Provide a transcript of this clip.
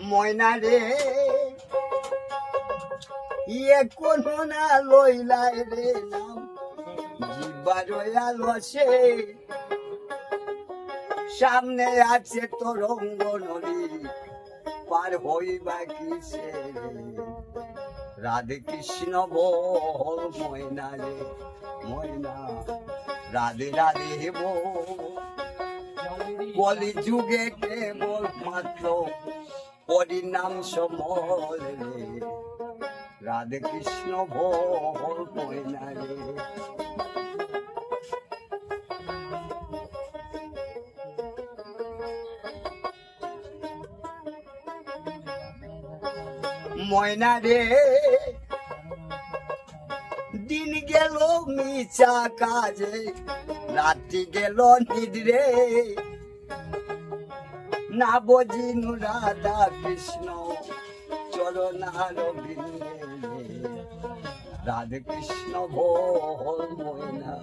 ময়না রে ইয়ে কোনো না লইলাই রে নাম জিব্বা রয়ালো সে সামনে আছে তরঙ্গ নদী পার হইবা কিসে রাধে কৃষ্ণ বল ময়না রে ময়না রাধে রাধে বলি যুগে কেবল মাত্র হরিনাম সমল রে রাধে কৃষ্ণ বল ময়না রে ময়না রে দিন গেল মিছা কাজে রাত্রি গেল নিদ্রে না বজিনু রাধা কৃষ্ণ চরণার বিন্দে রাধে কৃষ্ণ বল ময়না